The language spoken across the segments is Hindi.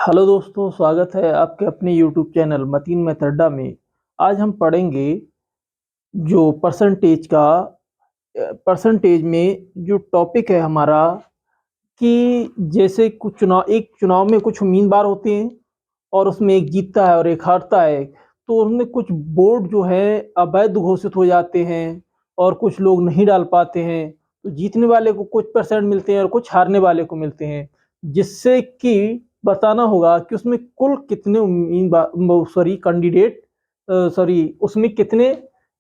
हेलो दोस्तों, स्वागत है आपके अपने यूट्यूब चैनल मतीन मेथड्डा में। आज हम पढ़ेंगे जो परसेंटेज में जो टॉपिक है हमारा कि जैसे कुछ चुनाव में कुछ उम्मीदवार होते हैं और उसमें एक जीतता है और एक हारता है। तो उसमें कुछ वोट जो है अवैध घोषित हो जाते हैं और कुछ लोग नहीं डाल पाते हैं। तो जीतने वाले को कुछ परसेंट मिलते हैं और कुछ हारने वाले को मिलते हैं, जिससे कि बताना होगा कि उसमें कुल कितने उम्मीदवार सॉरी कैंडिडेट सॉरी उसमें कितने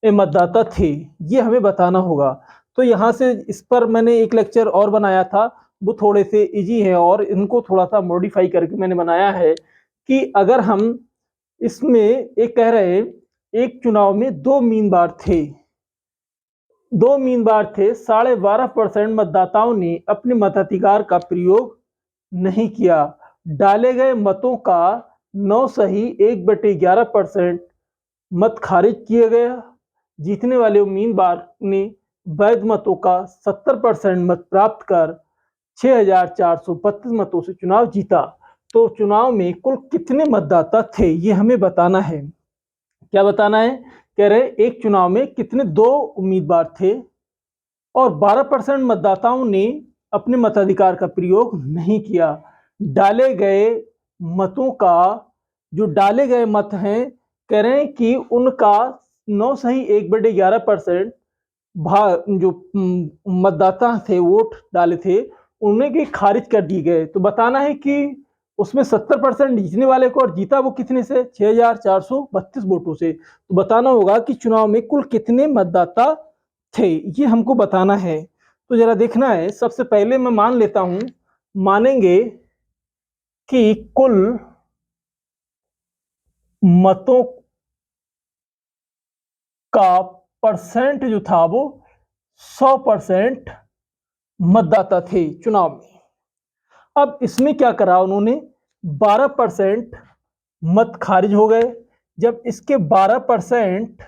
मतदाता थे, ये हमें बताना होगा। तो यहाँ से इस पर मैंने एक लेक्चर और बनाया था, वो थोड़े से इजी है और इनको थोड़ा सा मॉडिफाई करके मैंने बनाया है कि अगर हम इसमें एक कह रहे हैं, एक चुनाव में दो उम्मीदवार थे 12.5% मतदाताओं ने अपने मताधिकार का प्रयोग नहीं किया। डाले गए मतों का 9 सही 1/11% मत खारिज किया गया। जीतने वाले उम्मीदवार ने वैध मतों का 70% मत प्राप्त कर 6,432 मतों से चुनाव जीता। तो चुनाव में कुल कितने मतदाता थे, ये हमें बताना है। क्या बताना है? कह रहे एक चुनाव में कितने दो उम्मीदवार थे और 12% मतदाताओं ने अपने मताधिकार का प्रयोग नहीं किया। डाले गए मतों का जो डाले गए मत हैं, कह रहे हैं कि उनका 9 सही 1/11% जो मतदाता थे, वोट डाले थे, उन्हें के खारिज कर दिए गए। तो बताना है कि उसमें 70% जीतने वाले को और जीता वो कितने से? 6,432 वोटों से। तो बताना होगा कि चुनाव में कुल कितने मतदाता थे, ये हमको बताना है। तो जरा देखना है, सबसे पहले मैं मान लेता हूं, मानेंगे कि कुल मतों का परसेंट जो था वो 100% मतदाता थे चुनाव में। अब इसमें क्या करा उन्होंने? 12% मत खारिज हो गए। जब इसके 12%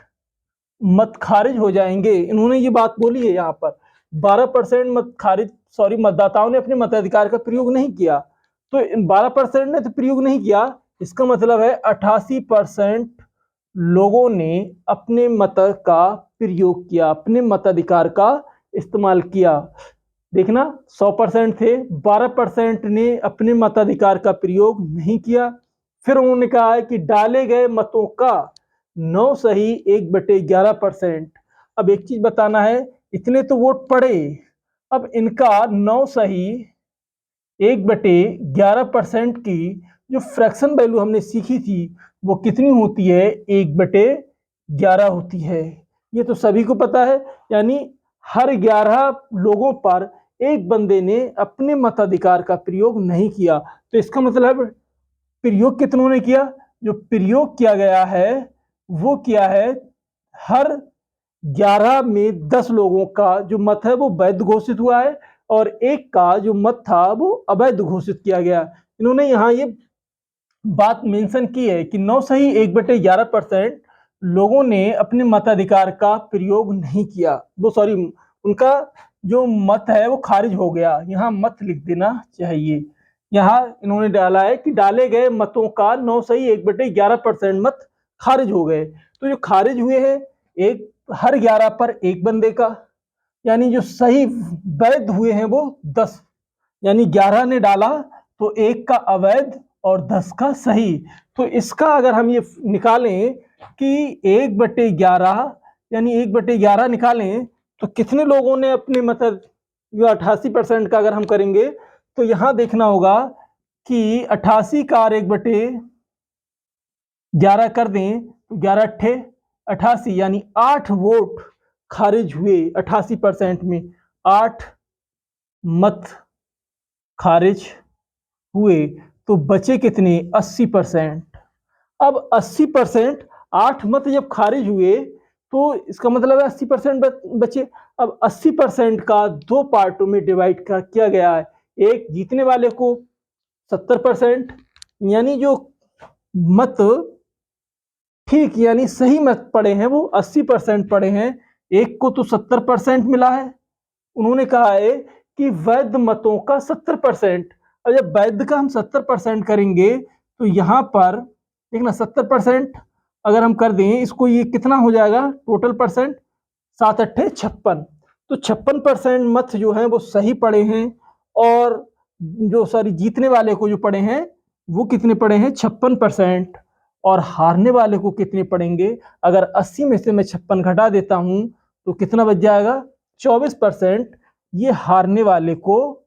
मत खारिज हो जाएंगे, इन्होंने ये बात बोली है यहाँ पर, 12% मत खारिज सॉरी मतदाताओं ने अपने मताधिकार का प्रयोग नहीं किया। तो 12% ने तो प्रयोग नहीं किया, इसका मतलब है 88% लोगों ने अपने मत का प्रयोग किया, अपने मताधिकार का इस्तेमाल किया। देखना, 100% थे, 12% ने अपने मताधिकार का प्रयोग नहीं किया। फिर उन्होंने कहा है कि डाले गए मतों का 9 सही 1/11%। अब एक चीज बताना है, इतने तो वोट पड़े, अब इनका 9 सही 1/11% की जो फ्रैक्शन वैल्यू हमने सीखी थी, वो कितनी होती है? 1/11 होती है। ये तो सभी को पता है, यानी हर 11 लोगों पर एक बंदे ने अपने मताधिकार का प्रयोग नहीं किया। तो इसका मतलब प्रयोग कितनों ने किया? जो प्रयोग किया गया है वो किया है, हर 11 में 10 लोगों का जो मत है वो वैध घोषित हुआ है और एक का जो मत था वो अवैध घोषित किया गया। इन्होंने यहाँ ये बात मेंशन की है कि 9 सही 1/11% लोगों ने अपने मताधिकार का प्रयोग नहीं किया, वो सॉरी उनका जो मत है वो खारिज हो गया। यहाँ मत लिख देना चाहिए। यहाँ इन्होंने डाला है कि डाले गए मतों का 9 सही 1/11% मत खारिज हो गए। तो जो खारिज हुए हैं, एक हर 11 पर एक बंदे का, यानी जो सही वैध हुए हैं वो 10, यानी 11 ने डाला तो एक का अवैध और 10 का सही। तो इसका अगर हम ये निकालें कि 1/11 यानी 1/11 निकालें तो कितने लोगों ने अपने मतलब 88% का अगर हम करेंगे तो यहां देखना होगा कि 88 का 1/11 कर दें तो 11 अट्ठे 88, यानी 8 वोट खारिज हुए। 88% में 8 मत खारिज हुए, तो बचे कितने? 80%। अब 80%, 8 मत जब खारिज हुए तो इसका मतलब है 80% बचे। अब 80% का दो पार्टों में डिवाइड किया गया है। एक जीतने वाले को 70%, यानी जो मत ठीक यानी सही मत पड़े हैं वो 80% पड़े हैं, एक को तो 70% मिला है। उन्होंने कहा है कि वैध मतों का 70%। और जब वैध का हम 70% करेंगे तो यहाँ पर देखना 70% अगर हम कर दें इसको, ये कितना हो जाएगा टोटल परसेंट, 7 अट्ठे 56। तो 56% मत जो है वो सही पड़े हैं, और जो सॉरी जीतने वाले को जो पड़े हैं वो कितने पड़े हैं 56%, और हारने वाले को कितने पड़ेंगे, अगर 80 में से मैं 56 घटा देता हूं तो कितना बच जाएगा 24%, ये हारने वाले को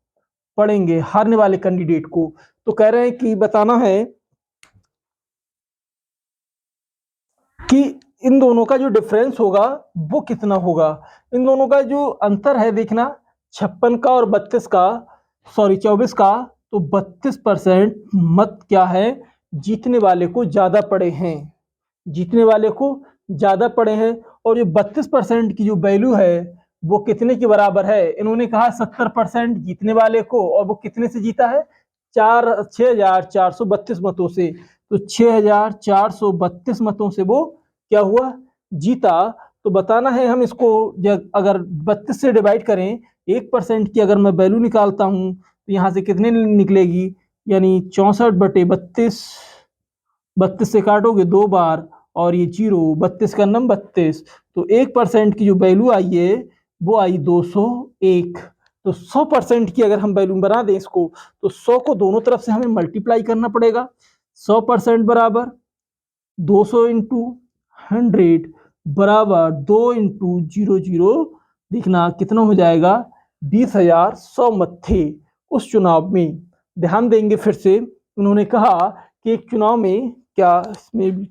पड़ेंगे, हारने वाले कैंडिडेट को। तो कह रहे हैं कि बताना है कि इन दोनों का जो डिफरेंस होगा वो कितना होगा। इन दोनों का जो अंतर है देखना 56 का और 32 का, सॉरी 24 का, तो 32% मत क्या है जीतने वाले को ज्यादा पड़े हैं, जीतने वाले को ज्यादा पड़े हैं। और ये 32% की जो वैल्यू है वो कितने के बराबर है, इन्होंने कहा 70% जीतने वाले को, और वो कितने से जीता है 6432 मतों से। तो 6432 मतों से वो क्या हुआ जीता। तो बताना है हम इसको, अगर 32 से डिवाइड करें 1% की अगर मैं वैल्यू निकालता हूं तो यहाँ से कितने निकलेगी, यानी 64/32, 32 से काटोगे 2 बार और ये 0, 32 का नंबर 32, तो 1% की जो वैल्यू आई है वो आई 201। तो 100% की अगर हम वैल्यू बना दें इसको, तो 100 को दोनों तरफ से हमें मल्टीप्लाई करना पड़ेगा। 100% बराबर 200 इंटू 100 बराबर 2 इंटू 00, देखना कितना हो जाएगा 20,100 मत थे उस चुनाव में। ध्यान देंगे फिर से, उन्होंने कहा कि एक चुनाव में क्या इसमें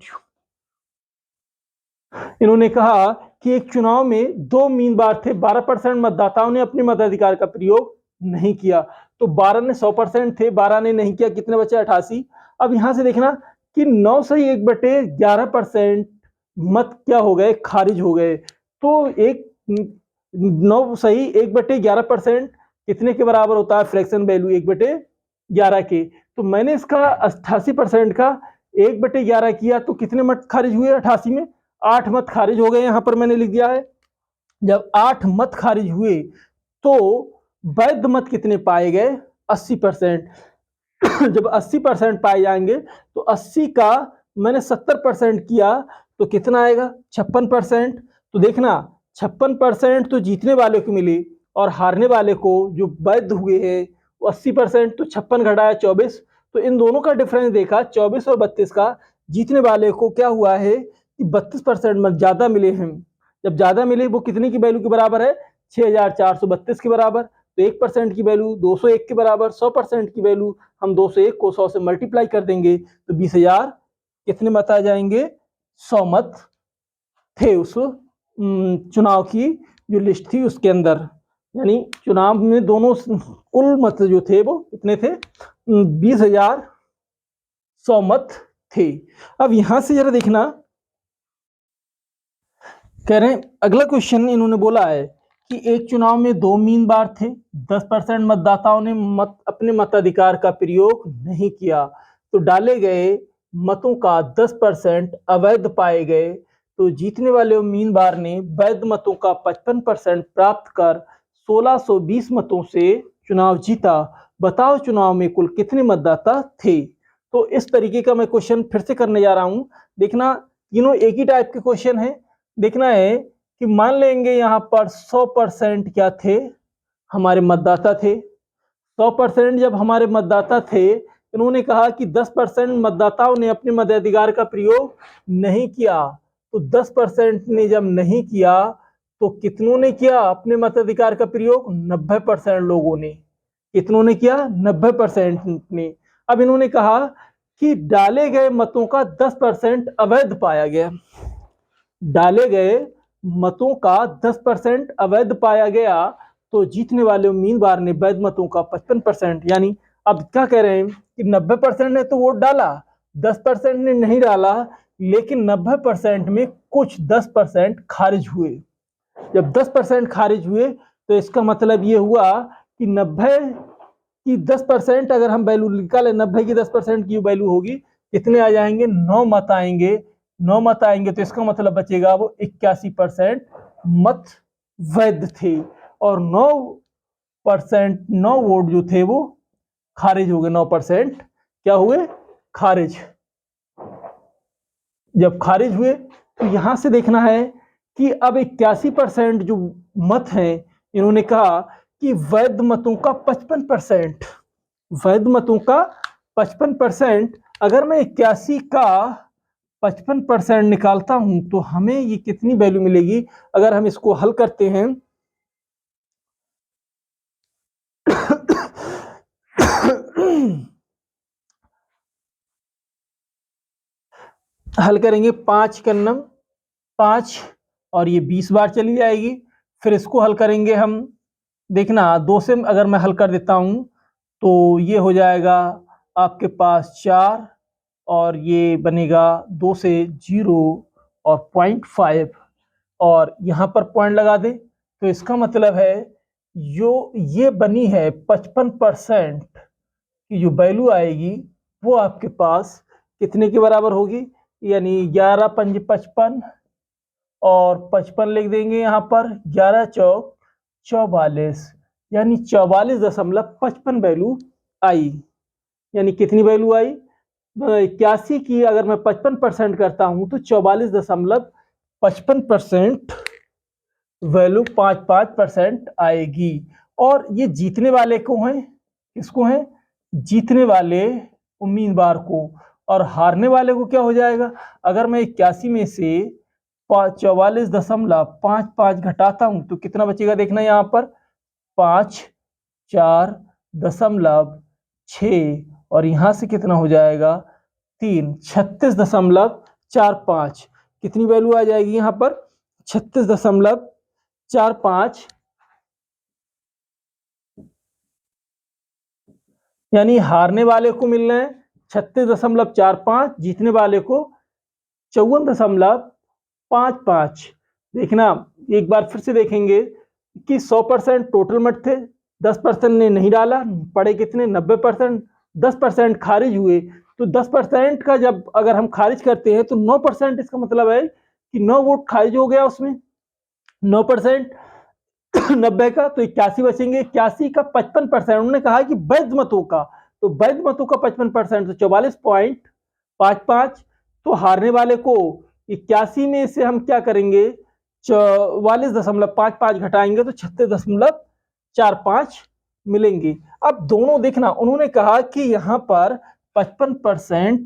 इन्होंने कहा कि एक चुनाव में 2 उम्मीदवार थे, 12% मतदाताओं ने अपने मताधिकार का प्रयोग नहीं किया। तो 12 ने 100% थे, 12 ने नहीं किया, कितने बचे 88। अब यहां से देखना कि 9 सही 1/11% मत क्या हो गए खारिज हो गए। तो एक 9 सही 1/11% कितने के बराबर होता है फ्रैक्शन वैल्यू 1/11 के। तो मैंने इसका 88% का 1/11 किया तो कितने मत खारिज हुए 88 में, 8 मत खारिज हो गए, यहां पर मैंने लिख दिया है। जब 8 मत खारिज हुए तो वैध मत कितने पाए गए 80%। जब 80% पाए जाएंगे तो 80 का मैंने 70% किया तो कितना आएगा 56%। तो देखना 56% तो जीतने वाले को मिली, और हारने वाले को जो वैध हुए हैं वो 80%। तो 56 घटाया 24, तो इन दोनों का डिफरेंस देखा 24 और 32 का, जीतने वाले को क्या हुआ है कि 32% मत ज्यादा मिले हैं। जब ज्यादा मिले वो कितने की वैल्यू के बराबर है 6432 के बराबर। तो 1% की वैल्यू 201 के बराबर, 100% की वैल्यू हम 201 को 100 से मल्टीप्लाई कर देंगे तो 20,000 कितने मत आ जाएंगे 100 मत थे उस चुनाव की जो लिस्ट थी उसके अंदर। यानी चुनाव में दोनों कुल मत जो थे वो कितने थे 20,100 मत थे। अब यहां से जरा देखना, कह रहे हैं अगला क्वेश्चन इन्होंने बोला है कि एक चुनाव में 2 उम्मीदवार थे, 10% मतदाताओं ने अपने मताधिकार का प्रयोग नहीं किया, तो डाले गए मतों का 10% अवैध पाए गए। तो जीतने वाले उम्मीदवार ने वैध मतों का 55% प्राप्त कर 1620 मतों से चुनाव जीता। बताओ चुनाव में कुल कितने मतदाता थे। तो इस तरीके का मैं क्वेश्चन फिर से करने जा रहा हूं। देखना तीनों एक ही टाइप के क्वेश्चन है। देखना है कि मान लेंगे यहाँ पर 100% क्या थे हमारे मतदाता थे। 100% जब हमारे मतदाता थे, इन्होंने कहा कि 10% मतदाताओं ने अपने मताधिकार का प्रयोग नहीं किया। तो 10% ने जब नहीं किया तो कितनों ने किया अपने मताधिकार का प्रयोग 90% लोगों ने। कितनों ने किया 90% ने। अब इन्होंने कहा कि डाले गए मतों का 10% अवैध पाया गया, डाले गए मतों का 10% अवैध पाया गया, तो जीतने वाले उम्मीदवार ने वैध मतों का 55%, यानी अब क्या कह रहे हैं कि 90% ने तो वोट डाला, 10% ने नहीं डाला, लेकिन 90% में कुछ 10% खारिज हुए। जब 10% खारिज हुए तो इसका मतलब ये हुआ कि 90 की 10% अगर हम वैल्यू निकालें, 90 की 10% की वैल्यू होगी कितने आ जाएंगे 9 मत आएंगे। 9 मत आएंगे तो इसका मतलब बचेगा वो 81% मत वैध थे, और 9% 9 वोट जो थे वो खारिज हो गए, 9% क्या हुए, खारिज। जब खारिज हुए तो यहां से देखना है कि अब 81% जो मत हैं, इन्होंने कहा कि वैध मतों का 55%, वैध मतों का 55%, अगर मैं 81 का 55% निकालता हूं तो हमें ये कितनी वैल्यू मिलेगी। अगर हम इसको हल करते हैं हल करेंगे 5 कन्नम 5 और ये 20 बार चली जाएगी। फिर इसको हल करेंगे हम, देखना 2 से अगर मैं हल कर देता हूं तो ये हो जाएगा आपके पास 4 और ये बनेगा 2 से 0 और 0.5 और यहाँ पर पॉइंट लगा दे। तो इसका मतलब है जो ये बनी है 55% की जो वैल्यू आएगी वो आपके पास कितने के बराबर होगी, यानी 11 पंज 55 और 55 लिख देंगे यहाँ पर, 11 चौक 44, यानी 44.55 वैल्यू आई। यानी कितनी वैल्यू आई, 81 की अगर मैं 55% करता हूं तो 44.55% वैल्यू 5% आएगी। और ये जीतने वाले को हैं, किसको हैं, जीतने वाले उम्मीदवार को। और हारने वाले को क्या हो जाएगा, अगर मैं 81 में से 44.55 घटाता हूं तो कितना बचेगा, देखना यहाँ पर 5 4.6 और यहां से कितना हो जाएगा 3, 36.45, कितनी वैल्यू आ जाएगी यहाँ पर 36.45, यानी हारने वाले को मिलना है 36.45, जीतने वाले को 54.55। देखना एक बार फिर से देखेंगे कि 100% टोटल मत थे, 10% ने नहीं डाला, पड़े कितने 90%, 10% खारिज हुए। तो 10% का जब अगर हम खारिज करते हैं तो 9%, इसका मतलब है कि 9 वोट खारिज हो गया उसमें, 9% 90 का, तो 81 बचेंगे। 81 का 55%, उन्होंने कहा कि वैध मतों का, तो वैध मतों का 55% तो 44.55। तो हारने वाले को 81 में से हम क्या करेंगे 44.55 घटाएंगे तो 36.45 मिलेंगे। अब दोनों देखना, उन्होंने कहा कि यहाँ पर 55%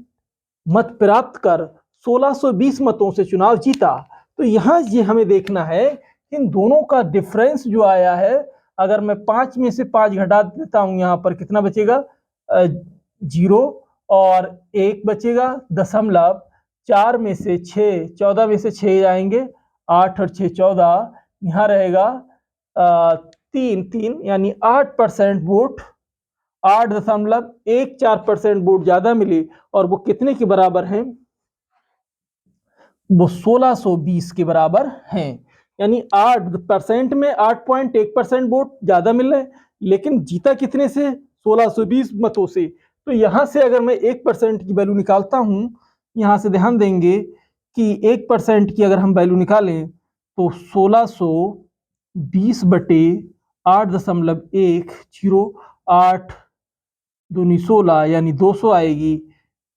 मत प्राप्त कर 1620 मतों से चुनाव जीता। तो यहाँ ये हमें देखना है इन दोनों का डिफरेंस जो आया है, अगर मैं 5 में से 5 घटा देता हूं यहाँ पर कितना बचेगा 0 और 1 बचेगा, 4 में से 6, 14 में से 6 जाएंगे, 8 और 6 14, यहाँ रहेगा 3 3, यानी 8% वोट, 8.14% वोट ज्यादा मिले और वो कितने के बराबर हैं, वो 1620 के बराबर हैं। यानी 8% में 8.1% वोट ज्यादा मिल रहे हैं, लेकिन जीता कितने से 1620 मतों से। तो यहां से अगर मैं 1% की वैल्यू निकालता हूं, यहां से ध्यान देंगे कि 1% की अगर हम वैल्यू निकालें तो 1620 बटे 8.108 दूनी 16, यानी 200 आएगी।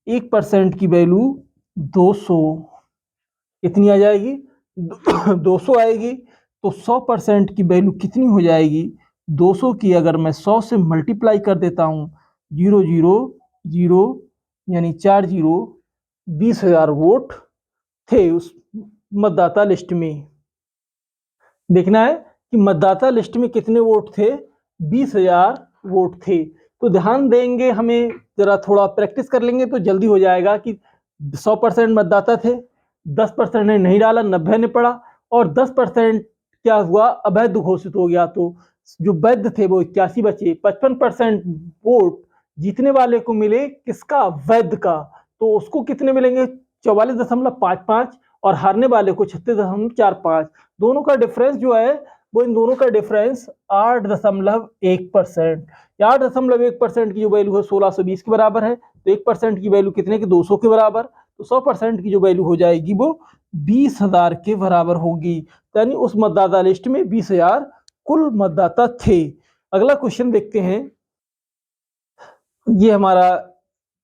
1% की वैल्यू 200 कितनी आ जाएगी 200 आएगी। तो 100% की वैल्यू कितनी हो जाएगी, 200 की अगर मैं 100 से मल्टीप्लाई कर देता हूं, 0 0 0 यानी 4 0, 20,000 वोट थे उस मतदाता लिस्ट में। देखना है कि मतदाता लिस्ट में कितने वोट थे, 20,000 वोट थे। तो ध्यान देंगे, हमें जरा थोड़ा प्रैक्टिस कर लेंगे तो जल्दी हो जाएगा कि 100% मतदाता थे, 10% ने नहीं डाला, 90 ने पड़ा, और 10% क्या हुआ अवैध घोषित हो गया। तो जो वैध थे वो 81 बचे। 55% वोट जीतने वाले को मिले, किसका, वैध का, तो उसको कितने मिलेंगे 44.55 और हारने वाले को 36.45। दोनों का डिफरेंस जो है वो, इन दोनों का डिफरेंस 8.1%। 8.1% की जो वैल्यू है 1620 के बराबर है, तो 1% की वैल्यू कितने की 200 के बराबर, तो 100% की जो वैल्यू हो जाएगी वो 20,000 के बराबर होगी। यानी उस मतदाता लिस्ट में 20,000 कुल मतदाता थे। अगला क्वेश्चन देखते हैं। ये हमारा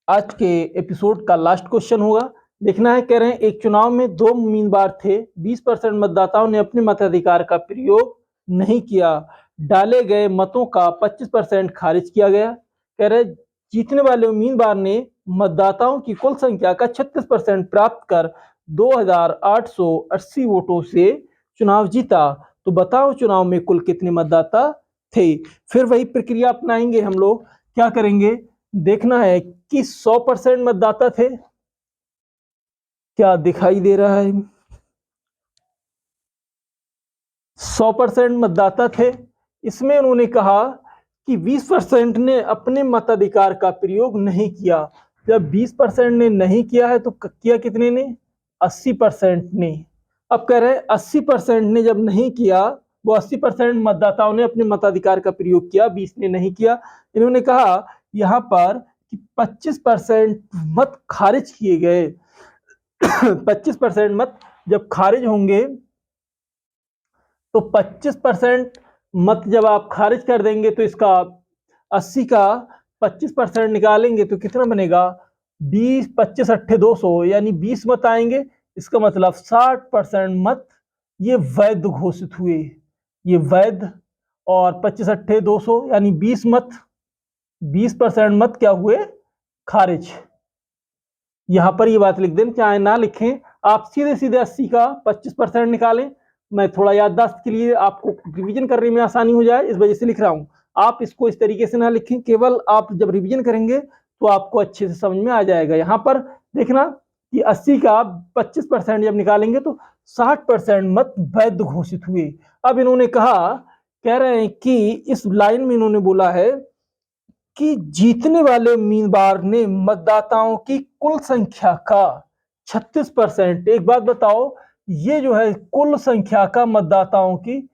आज के एपिसोड का लास्ट क्वेश्चन होगा। देखना है, कह रहे हैं एक चुनाव में 2 उम्मीदवार थे, 20% मतदाताओं ने अपने मताधिकार का प्रयोग नहीं किया, डाले गए मतों का 25% खारिज किया गया। कह रहे जीतने वाले उम्मीदवार ने मतदाताओं की कुल संख्या का 36% प्राप्त कर 2880 वोटों से चुनाव जीता। तो बताओ चुनाव में कुल कितने मतदाता थे। फिर वही प्रक्रिया अपनाएंगे हम लोग। क्या करेंगे, देखना है कि 100% मतदाता थे। क्या दिखाई दे रहा है? 100% मतदाता थे। इसमें उन्होंने कहा कि 20% ने अपने मताधिकार का प्रयोग नहीं किया। जब 20% ने नहीं किया है तो किया कितने ने? 80% ने। अब कह रहे हैं 80% ने जब नहीं किया, वो 80% मतदाताओं ने अपने मताधिकार का प्रयोग किया, 20 ने नहीं किया। इन्होंने कहा यहाँ पर कि 25% मत खारिज किए गए। 25% मत जब खारिज होंगे तो 25% मत जब आप खारिज कर देंगे तो इसका 80 का 25% निकालेंगे तो कितना बनेगा? 20 25 अट्ठे 200, यानी 20 मत आएंगे। इसका मतलब 60% मत ये वैध घोषित हुए, ये वैध। और 25 अट्ठे 200 यानी 20 मत, 20% मत क्या हुए? खारिज। यहां पर ये बात लिख दें, चाहे ना लिखें, आप सीधे सीधे 80 का 25% निकालें। मैं थोड़ा याददाश्त के लिए आपको रिवीजन करने में आसानी हो जाए, इस वजह से लिख रहा हूं। आप इसको इस तरीके से ना लिखें, केवल आप जब रिवीजन करेंगे तो आपको अच्छे से समझ में आ जाएगा। यहां पर देखना कि 80 का 25% जब निकालेंगे तो 60% मत वैध घोषित हुए। अब इन्होंने कहा, कह रहे हैं कि इस लाइन में इन्होंने बोला है कि जीतने वाले उम्मीदवार ने मतदाताओं की कुल संख्या का 36%। एक बात बताओ, ये जो है कुल संख्या का मतदाताओं की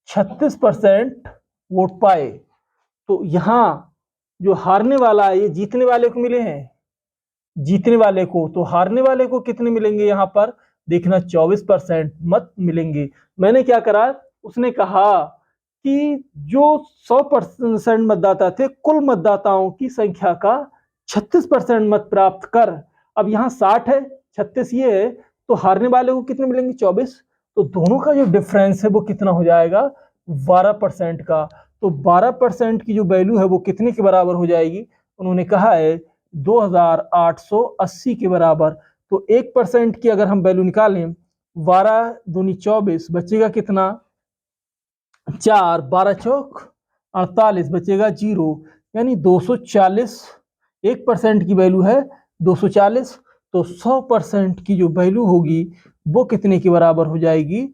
36% वोट पाए। तो यहां जो हारने वाला है ये जीतने वाले को मिले हैं, जीतने वाले को। तो हारने वाले को कितने मिलेंगे? यहां पर देखना 24% मत मिलेंगे। मैंने क्या करा, उसने कहा कि जो 100% मतदाता थे, कुल मतदाताओं की संख्या का 36% मत प्राप्त कर। अब यहाँ 60 है, 36 ये है, तो हारने वाले को कितने मिलेंगे? 24। तो दोनों का जो डिफरेंस है वो कितना हो जाएगा? 12% का। तो 12% की जो वैल्यू है वो कितने के बराबर हो जाएगी? उन्होंने कहा है 2880 के बराबर। तो 1% की अगर हम वैल्यू निकालें, 12 दूनी 24, बचेगा कितना? 4, 12 चौक 48, बचेगा 0, यानी 240। 1% की वैल्यू है 240। तो 100% की जो वैल्यू होगी वो कितने के बराबर हो जाएगी?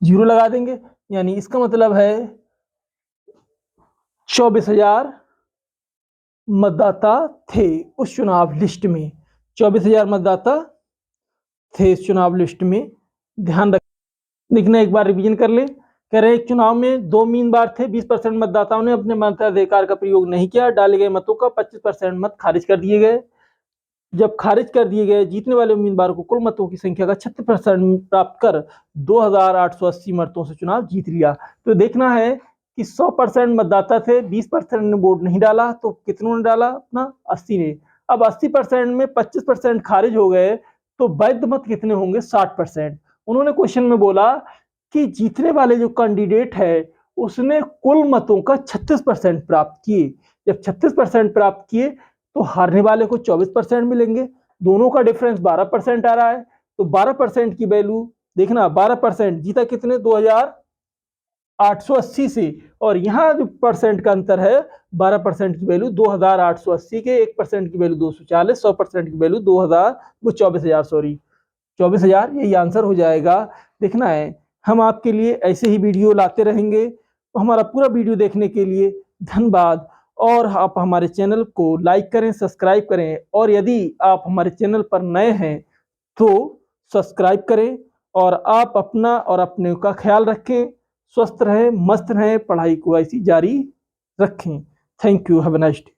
0 लगा देंगे, यानी इसका मतलब है 24,000 मतदाता थे उस चुनाव लिस्ट में। 24,000 मतदाता थे इस चुनाव लिस्ट में। ध्यान रख, लिखना एक बार रिवीजन कर ले। कह रहे एक चुनाव में 2 उम्मीदवार थे, 20% मतदाताओं ने अपने मताधिकार का प्रयोग नहीं किया, डाले गए मतों का 25% मत खारिज कर दिए गए। जब खारिज कर दिए गए, जीतने वाले उम्मीदवार को कुल मतों की संख्या का 36% प्राप्त कर 2880 मतों से चुनाव जीत लिया। तो देखना है कि 100% मतदाता थे, 20% ने वोट नहीं डाला, तो कितनों ने डाला? अपना 80 ने। अब 80% में 25% खारिज हो गए, तो वैध मत कितने होंगे? 60%। उन्होंने क्वेश्चन में बोला कि जीतने वाले जो कैंडिडेट है उसने कुल मतों का 36% प्राप्त किए। जब 36% प्राप्त किए तो हारने वाले को 24% मिलेंगे। दोनों का डिफरेंस 12% आ रहा है। तो 12% की वैल्यू देखना, 12% जीता कितने? 2880 से। और यहाँ जो परसेंट का अंतर है, 12% की वैल्यू 2880 के, 1% की वैल्यू 240, 100% की वैल्यू 2000, वो 24,000, सॉरी 24,000, यही आंसर हो जाएगा। देखना है, हम आपके लिए ऐसे ही वीडियो लाते रहेंगे। तो हमारा पूरा वीडियो देखने के लिए धन्यवाद। और आप हमारे चैनल को लाइक करें, सब्सक्राइब करें, और यदि आप हमारे चैनल पर नए हैं तो सब्सक्राइब करें। और आप अपना और अपने का ख्याल रखें, स्वस्थ रहें, मस्त रहें, पढ़ाई को ऐसी जारी रखें। Thank you, have a nice day.